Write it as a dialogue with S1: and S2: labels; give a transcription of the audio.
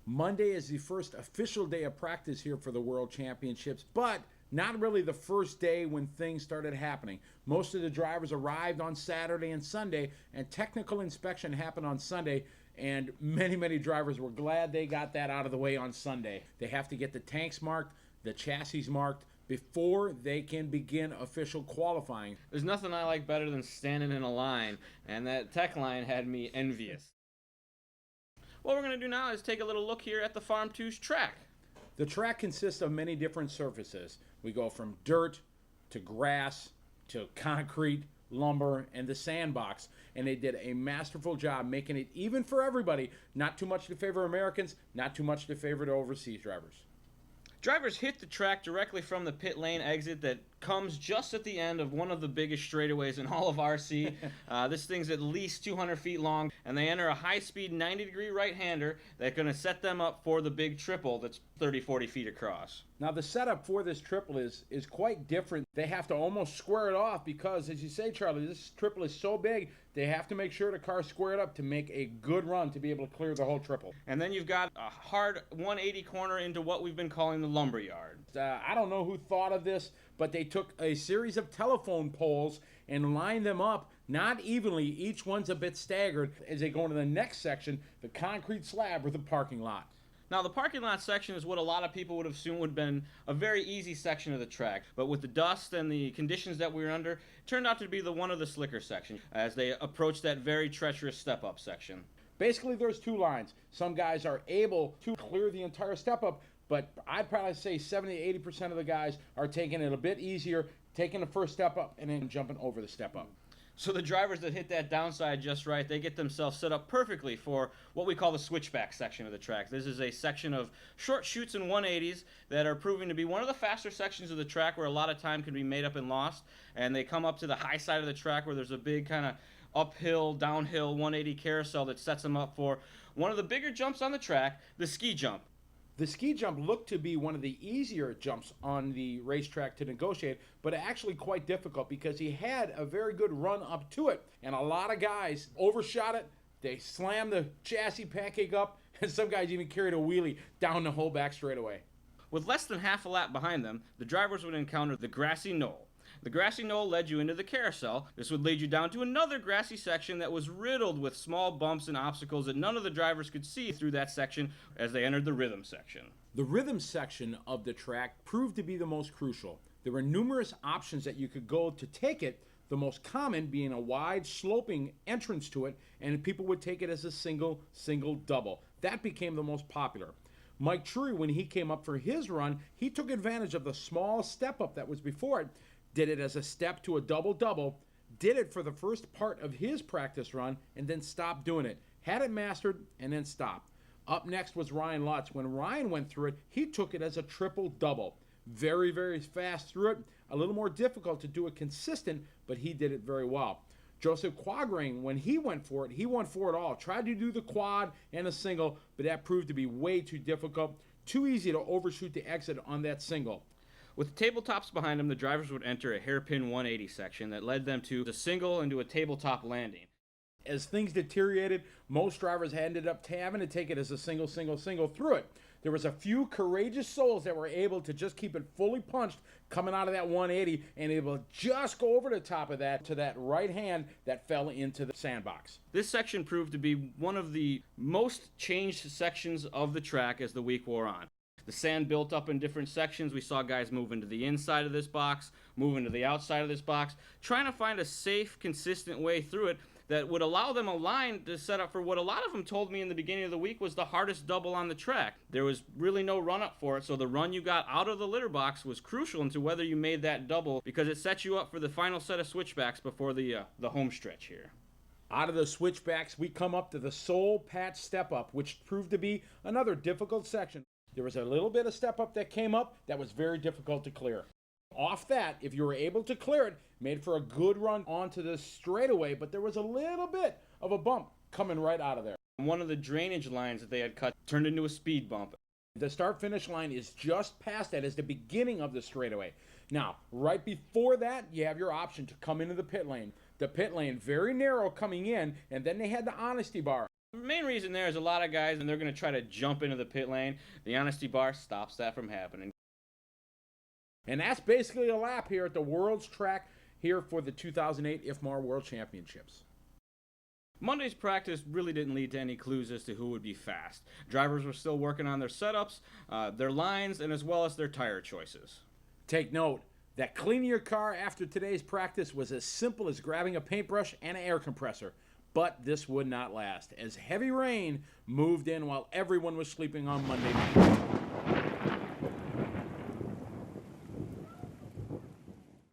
S1: Monday is the first official day of practice here for the World Championships, but not really the first day when things started happening. Most of the drivers arrived on Saturday and Sunday, and technical inspection happened on Sunday, and many drivers were glad they got that out of the way on Sunday. They have to get the tanks marked, the chassis marked, before they can begin official qualifying.
S2: There's nothing I like better than standing in a line, and that tech line had me envious. What we're going to do now is take a little look here at the Farm 2's track.
S1: The track consists of many different surfaces. We go from dirt to grass to concrete, lumber, and the sandbox. And they did a masterful job making it even for everybody. Not too much to favor Americans, not too much to favor the overseas drivers.
S2: Drivers hit the track directly from the pit lane exit that comes just at the end of one of the biggest straightaways in all of RC. This thing's at least 200 feet long, and they enter a high-speed 90-degree right-hander that's going to set them up for the big triple that's 30-40 feet across.
S1: Now the setup for this triple is quite different. They have to almost square it off because, as you say, Charlie, this triple is so big, they have to make sure the car's squared up to make a good run to be able to clear the whole triple.
S2: And then you've got a hard 180 corner into what we've been calling the lumberyard.
S1: I don't know who thought of this, but they took a series of telephone poles and lined them up, not evenly, each one's a bit staggered, as they go into the next section, the concrete slab or the parking lot.
S2: Now, the parking lot section is what a lot of people would have assumed would have been a very easy section of the track, but with the dust and the conditions that we were under, it turned out to be one of the slicker sections as they approached that very treacherous step-up section.
S1: Basically, there's two lines. Some guys are able to clear the entire step-up, but I'd probably say 70–80% of the guys are taking it a bit easier, taking the first step up and then jumping over the step up.
S2: So the drivers that hit that downside just right, they get themselves set up perfectly for what we call the switchback section of the track. This is a section of short chutes and 180s that are proving to be one of the faster sections of the track where a lot of time can be made up and lost. And they come up to the high side of the track where there's a big kind of uphill, downhill 180 carousel that sets them up for one of the bigger jumps on the track, the ski jump.
S1: The ski jump looked to be one of the easier jumps on the racetrack to negotiate, but actually quite difficult because he had a very good run up to it, and a lot of guys overshot it. They slammed the chassis pancake up, and some guys even carried a wheelie down the whole back straightaway.
S2: With less than half a lap behind them, the drivers would encounter the grassy knoll. The grassy knoll led you into the carousel. This would lead you down to another grassy section that was riddled with small bumps and obstacles that none of the drivers could see through that section as they entered the rhythm section.
S1: The rhythm section of the track proved to be the most crucial. There were numerous options that you could go to take it, the most common being a wide sloping entrance to it, and people would take it as a single, double. That became the most popular. Mike Trury, when he came up for his run, he took advantage of the small step up that was before it, did it as a step to a double-double, did it for the first part of his practice run, and then stopped doing it. Had it mastered, and then stopped. Up next was Ryan Lutz. When Ryan went through it, he took it as a triple-double. Very fast through it. A little more difficult to do it consistent, but he did it very well. Joseph Quagrain, when he went for it all. Tried to do the quad and a single, but that proved to be way too difficult. Too easy to overshoot the exit on that single.
S2: With tabletops behind them, the drivers would enter a hairpin 180 section that led them to a single into a tabletop landing.
S1: As things deteriorated, most drivers ended up having to take it as a single through it. There was a few courageous souls that were able to just keep it fully punched coming out of that 180 and able to just go over the top of that to that right hand that fell into the sandbox.
S2: This section proved to be one of the most changed sections of the track as the week wore on. The sand built up in different sections. We saw guys move into the inside of this box, move into the outside of this box, trying to find a safe, consistent way through it that would allow them a line to set up for what a lot of them told me in the beginning of the week was the hardest double on the track. There was really no run-up for it, so the run you got out of the litter box was crucial into whether you made that double because it set you up for the final set of switchbacks before the home stretch here.
S1: Out of the switchbacks, we come up to the Soul Patch Step-Up, which proved to be another difficult section. There was a little bit of step up that came up that was very difficult to clear. Off that, if you were able to clear it, made for a good run onto the straightaway, but there was a little bit of a bump coming right out of there.
S2: One of the drainage lines that they had cut turned into a speed bump.
S1: The start-finish line is just past that as the beginning of the straightaway. Now, right before that, you have your option to come into the pit lane. The pit lane, very narrow coming in, and then they had the honesty bar.
S2: The main reason there is a lot of guys, and they're going to try to jump into the pit lane. The honesty bar stops that from happening.
S1: And that's basically a lap here at the World's Track here for the 2008 IFMAR World Championships.
S2: Monday's practice really didn't lead to any clues as to who would be fast. Drivers were still working on their setups, their lines, and as well as their tire choices.
S1: Take note that cleaning your car after today's practice was as simple as grabbing a paintbrush and an air compressor. But this would not last, as heavy rain moved in while everyone was sleeping on Monday night.